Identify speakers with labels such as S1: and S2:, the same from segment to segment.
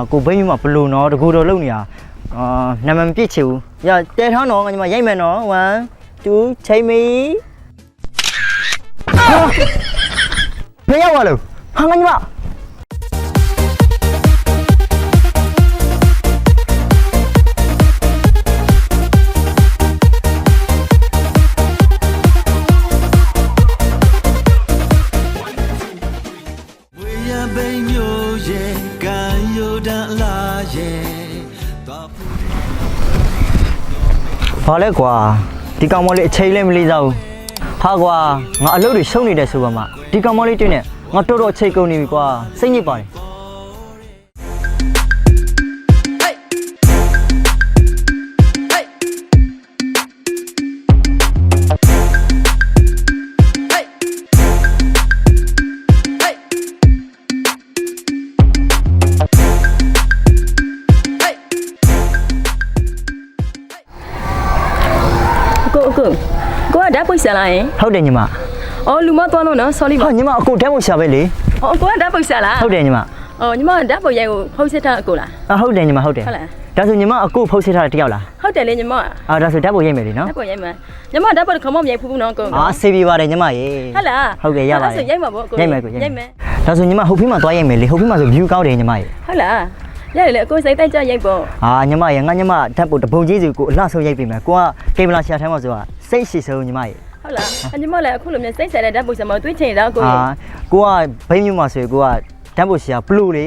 S1: ကိုဘိန်းမှာဘလူနော်တကူတော်လုံနေတာနာမည်ပြည့်ချူရတဲထောင်းတော့ငါညီမရိုက်မယ်နော်1 2ချိန်မီဘယ်ရောက်ပါလို့ဟာငါညီမဘာလဲကွာဒီကောင်မလေးအချိန်လေးမလေးစားဘူးဟာကွာငါအလုပ်တွေရှုံးနေတယ်ဆိုပါမှဒီကောင်မလေးတွေ့နေငါတော်တော်အချိန်ကုန်နေပြီကွာစိတ်ညစ်ပါတယ်
S2: ကိုကဓာတ်ပုတ်ရှာလာရင်
S1: ဟုတ်တယ်ညီမ
S2: အော်လူမသွားလို့နော် sorry ပါ
S1: ဟာညီမအကိုဓာတ်ပုတ်ရှာပဲလေ
S2: အော်ကိုကဓာတ်ပုတ်ရှာလာ
S1: ဟုတ်တယ်ညီမ
S2: အော်ညီမဓာတ်ပုတ်ရိုက်ကိုဖုတ်စစ်ထားအကိုလား
S1: ဟုတ်တယ်ညီမဟုတ်တယ်ဒါဆိုညီမအကိုဖုတ်စစ်ထားတဲ့တယောက်လား
S2: ဟုတ်တယ်လေညီမ
S1: ဒါဆိုဓာတ်ပုတ်ရိုက်မယ်လေနော်
S2: ဓာတ်ပုတ်ရိုက်မယ်ညီမဓာတ်ပုတ်ခမော့မရိုက်ဘူးနော်ကို
S1: ဆေးပြပါတယ်ညီမရေ
S2: ဟုတ်လား
S1: ဟုတ်ကဲ့ရပါတယ်
S2: ဒါဆိုရိုက်မှာပေါ့ကို
S1: ရိုက်မယ်ဒါဆိုညီမဟုတ်ဖိမှသွားရိုက်မယ်လေဟုတ်ဖိမှဆို view ကောင်းတယ်ညီမရေ
S2: ဟုတ်လားရတယ်လေအကိုစိတ်တိုက်ကြရိုက်ပေါ့
S1: ညီမရေငါညီမဓာတ်ပုတ်တပုံကြီးစီကိုအလှဆုံးရိုက်ပေးမယ်ကိုကကင်မရာရှာထိုင်းမှာဆိုတာစိတ်ရှိဆုံးညီမရေ
S2: ဟုတ်လားညီမလည်းအခုလိုမျိုးစိတ်ဆက်တဲ့ဓာတ်ပုတ်စမတွေးချင်တော့ကို
S1: ကိုကဘိန်းမျိုးမှာဆိုကိုကဓာတ်ပုတ်ရှာဘလူးလေ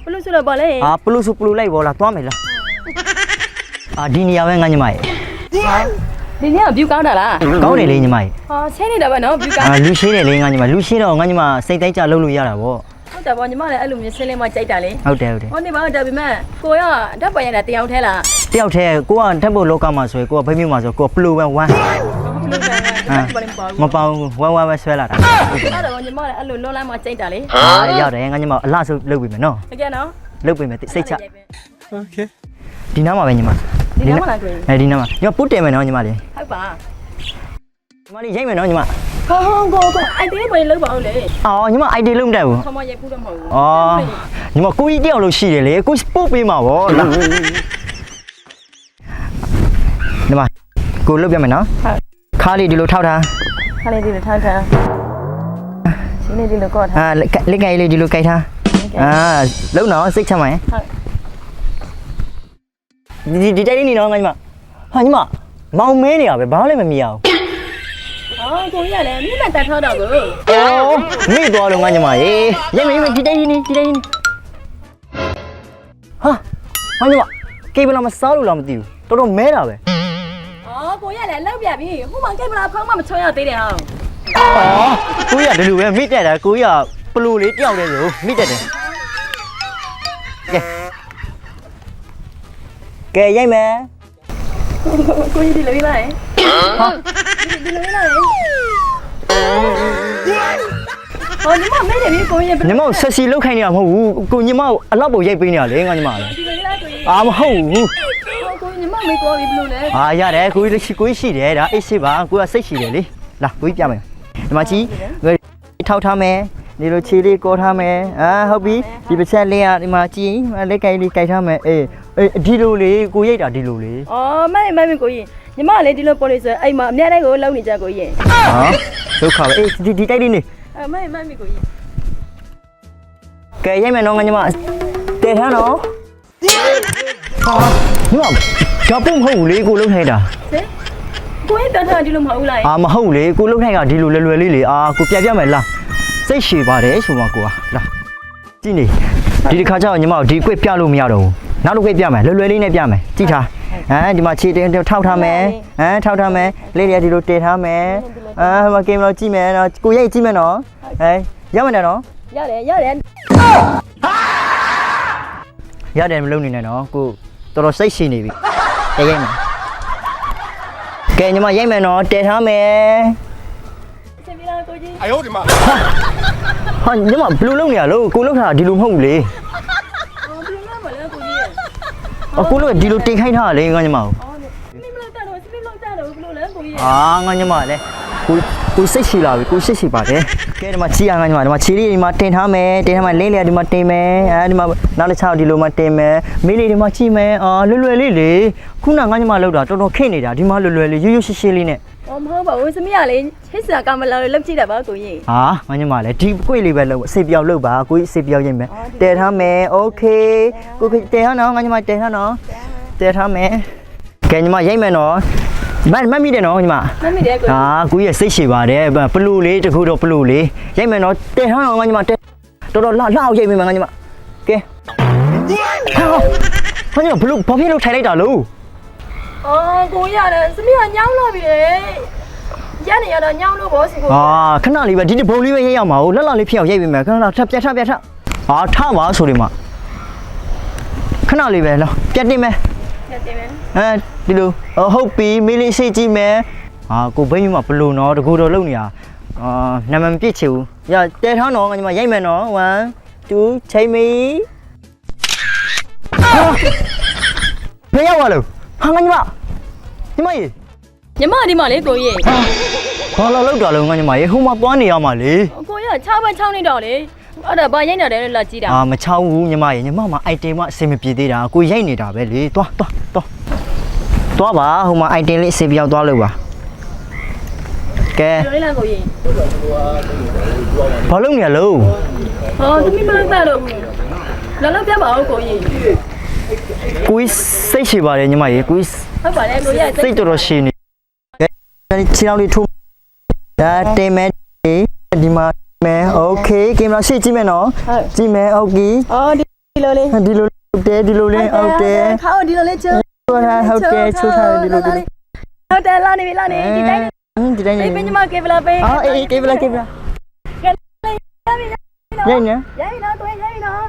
S2: ဘလူးဆိုတော့ဗောလေ
S1: ဘလူးဆိုဘလူးလိုက်ဗောလားသွားမယ်လားဒီနေရာပဲငါညီမရေ
S2: ဒီနေရာ view ကောင်းတာလား
S1: ကောင်းတယ်လေညီမရေ
S2: ဆင်းနေတာပဲနော် view ကောင်း
S1: လူရှင်းတယ်လေငါညီမလူရှင်းတော့ငါညီမစိတ်တိုက်ကြလုပ်လို့ရတာဗော
S2: ဟုတ်တယ်ဗောညီမလည်းအဲ့လိုမျိုးဆင်းလေးမှကြိုက်တာလေ
S1: ဟုတ်တယ်
S2: ဟောနေပါတော့ဒါပေမဲ့ကိုရဓာတ်ပွက်ရတာတယောက်ထဲလား
S1: တယောက်ထဲကိုကဓာတ်ပုတ်လောကမှာဆိုရင်ကိုကဘိန်းမျိုးမှာဆိုကိုကပလူပဲ1မပေါင်းဝမ်းပဲဆွဲလာတာ
S2: အဲ့တော့ညီမလည်းအဲ့လိုလွန်လန်းမှကြိုက်တာလေ
S1: ရတယ်ငါညီမအလှဆိုလုပ်ပြီမယ်နော်
S2: တကယ်နော်
S1: လုပ်ပြီမယ်စိတ်ချโอเคဒီနားမှာပဲညီမ
S2: ဒီနားမှာလားကို
S1: ဒီနားမှာညီမပုတ်တယ်မယ်နော်ညီမလေး
S2: ဟုတ်ပါ
S1: ညီမလေးရိုက်မယ်နော်ညီမ
S2: ကိုအိုက်တေးပဲလုပ်ပါဦးလေ
S1: ညီမ ID လုံးမတက်ဘူး
S2: ခမရိုက်ဘူးတော့မဟုတ်ဘူး
S1: ညီမကိုကြီးတယောက်လို့ရှိတယ်လေကိုပို့ပေးမှာဗောလာညီမကိုလုပ်ပြမယ်နော်
S2: ဟုတ်
S1: ခါလေးဒီလိုထောက်ထား
S2: ခါလေးဒီလိုထောက်ထားရှင်းနေဒီလိုကော့ထား
S1: လက်ကင်လေးဒီလိုကြိုက်ထားလုံနော်စိတ်ချမ်းပါရဲ့ဟုတ်ဒီတိုက်လေးနေနော်ငါညီမဟာညီမမောင်မဲနေရပဲဘာလည်းမမြင်ရဘူး
S2: ကိုကြီးကလည်းမြင့်တက်ထားတော့ကို
S1: မိသွားလို့ငါညီမရေရိုက်မယ်ဒီတိုက်လေးနေဟာညီမကေဘလာမစားလို့လားမသိဘူးတော်တော်မဲတာပဲ
S2: ကိုရလည်းလောက်ပြပြီဟိုမှာကင်မရာဖုန်းမှမချောရသေးတယ်ဟော
S1: ကိုရဒီလိုပဲမိတက်တာကိုရပလူလေးတယောက်တည်းဆိုမိတက်တယ်ကဲရိုက်မယ်
S2: ကိုရဒီလိုလိုက်ဟာဒီလိုလိုက်ညီမမဲတယ်ပြီကိုရ
S1: ညီမဆက်စီလောက်ခိုင်းနေတာမဟုတ်ဘူးကိုညီမအလောက်ပုံရိုက်ပေးနေတာလေငါညီမလေ
S2: ဒီလိုလိုက်ကို
S1: ရမဟုတ်ဘူး
S2: ကိုညီမမေးသွားပြီဘလို့လဲ
S1: ရတယ်ကိုရှိတယ်ဒါအိတ်ရှိပါကိုကစိတ်ရှိတယ်လေလာကိုပြမယ်ဒီမှာကြီးထောက်ထားမယ်ဒီလိုခြေလေးကောထားမယ်ဟုတ်ပြီဒီတစ်ချက်လေးကဒီမှာကြီးလက်ကင်လေးကြိုက်ထားမယ်ဒီလိုလေကိုရိတ်တာဒီလိုလေ
S2: မိုက်ကိုကြီးညီမလေးဒီလိုပေါ်နေဆိုအိမ်မှာအများတိုင်းကိုလုံနေကြကိုကြီး
S1: ဒုက္ခပဲဒီတိုက်လေးနေ
S2: မိုက်ကိုကြီး
S1: ကဲရိုက်မယ်နော်ငါညီမတဲထမ်းနော်ညီမဓာတ်ပုံမဟုတ်ဘူးလေကိုလုံထိုက်တာ
S2: ကိုရင်တန်းထားဒီလိုမဟုတ်ဘူးလား
S1: မဟုတ်လေကိုလုံထိုက်ကဒီလိုလွယ်လေးလေကိုပြမယ်လားစိတ်ရှည်ပါတယ်ဆိုမှကိုလာကြည့်နေဒီတစ်ခါကျတော့ညီမဒီကွက်ပြလို့မရတော့ဘူးနောက်တစ်ကွက်ပြမယ်လွယ်လေးနဲ့ပြမယ်ကြည့်ထားဒီမှာခြေတင်ထောက်ထားမယ်ထောက်ထားမယ်လေးတွေကဒီလိုတည်ထားမယ်ဟိုမှာကင်မရာကြည့်မယ်နော်ကိုရိုက်ကြည့်မယ်နော်ရမယ်နော်ရတယ်မလုံနေနဲ့နော်ကိုတော်တော်စိတ်ရှည်နေပြီရိုက်မယ်ကဲညီမရိုက်မယ်နော်တည်ထားမယ်
S2: ဆက်ပြီးတော့ကိုကြီး
S3: 哎呦我的妈！
S1: ဟာညီမဘယ်လိုလုပ်နေရလို့ကိုလုပ်ထားတာဒီလိုမဟုတ်ဘူးလေ
S2: ဘယ်လိုလဲမလဲကိုကြီး
S1: ကိုလုပ်ဒီလိုတင်ခိုင်းထားတာလေငါညီမကို
S2: မလောက်တာတော့စပင်းလောက်တာတော့ဘယ်လိုလဲကိုကြီး
S1: ငါညီမလည်းကိုစိတ်ရှိလာပြီကိုစိတ်ရှိပါတယ် ကဲဒီမှာချီရငါညီမဒီမှာချီလေးဒီမှာတင်ထားမယ်တင်ထားမယ်လင်းလေးဒီမှာတင်မယ်အဲဒီမှာနောက်တစ်ချောင်းဒီလိုမှတင်မယ်မင်းလေးဒီမှာချီမယ်လွယ်လွယ်လေးလေခုနငါညီမလောက်တာတော်တော်ခင့်နေတာဒီမှာလွယ်လွယ်လေးရွရွရှင်းရှင်းလေးနဲ့
S2: အော်မဟုတ်ပါဘူးသမီးကလေဟစ်စရာကမလာလို့လုပ်ကြည့်တာပါကိုကြီး
S1: ဟာငါညီမလည်းဒီကွေ့လေးပဲလုပ်အစေပြောက်လုပ်ပါကိုကြီးအစေပြောက်ရင်ပဲတဲထားမယ်โอเคကိုတဲထားနော်ငါညီမတဲထားနော်တဲထားမယ်ကဲညီမရိုက်မယ်နော်မမိတယ်နော်ညီမ
S2: မမိတယ်ကိုကြီး
S1: ကိုကြီးရဲ့စိတ်ရှည်ပါတယ်ပလူလေးတခုတော့ပလူလေးရိုက်မယ်နော်တဲထားနော်ငါညီမတဲတော်တော်လှအောင်ရိုက်မယ်ငါညီမကဲဟာညီမဘလူဘာဖြစ်လို့ထိုင်လိုက်တာလို့
S2: အော်ကိုကြီးရတယ်သမီးကညောင်းလာပြီလေရနေရတော့ညောင်းလို့ဘောစီကို
S1: ခဏလေးပဲဒီဘုံလေးပဲရိုက်ရမှာဟုတ်လှလှလေးဖြစ်အောင်ရိုက်ပေးမယ်ခဏထပြတ်ထဟာထပါဆိုဒီမှာခဏလေးပဲလောပြတ်တင်မယ်
S2: ပြတ်တင်မယ်
S1: ဒီလိုဟုတ်ပြီမင်းလေးရှိကြည့်မယ်ကိုဘိန်းမှာဘလို့နော်တကူတော့လုံနေတာနာမည်မပြည့်ချင်ဘူးရတဲထားနော်ငါညီမရိုက်မယ်နော်1 2ချိန်မီဘယ်ရောက်လို့ဟာငါညီမရေ
S2: ညီမဒီမှာလေကိုကြီး
S1: ဘာလို့လောက်တာလဲငါညီမရေဟိုမှာသွားနေရမှာလေ
S2: ကိုကြီးက6ဘက်6နေတော့လေအဲ့ဒါဘာရိုက်နေတယ်လို့လာကြည့်တာ
S1: မချောင်းဘူးညီမရေညီမမှာ item ကအဆင်မပြေသေးတာကိုရိုက်နေတာပဲလေသွားပါဟိုမှာ item လေးအဆင်ပြောက်သွားလို့ပါကဲ
S2: ပြောလိုက်ကိုကြီး
S1: ဘာလုပ်နေရလို့
S2: ဟောသမီးမလုပ်တာတော့လာလောက်ပြပါဦးကိုကြီး
S1: ကိုစိတ်ရှိပါတယ်ညီမရေကို
S2: ဟုတ်ပါလေကိုကြီးက
S1: စိတ်တော်တော်ရှိနေကဲချီအောင်လေးထိုးဒါတင်မယ်ဒီမှာမယ်โอเคကင်မရာရှေ့ကြည့်မယ်နော်ကြည့်မယ်โอเค
S2: အော်ဒီလိုလေး
S1: ဒီလိုဟုတ်တယ်ဒီလိုလေးဟုတ်တယ်
S2: ခါဒီလိုလေးချိုး
S1: ဟုတ်တယ်ချိုးထားဒီလို
S2: ဟုတ်တယ်လာနေပြီလာနေဒီတိုင်း
S1: ဒီတိုင်း
S2: နေပင်ညီမကေဗလာပေး
S1: အေးကေဗလာရိုက်နေ
S2: ရိုက်နော်ကိုရိုက်နော်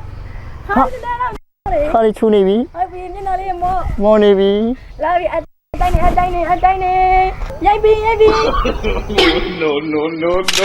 S2: ဟာဒီတော့လေ
S1: ခါလေးချူနေပြီ
S2: ဟုတ်ပြီမျက်နှာလေးမော့
S1: မော်နေပြီ
S2: လာပြီအတိုင်းနေရိုက်ပြီ
S3: no, no, no, no.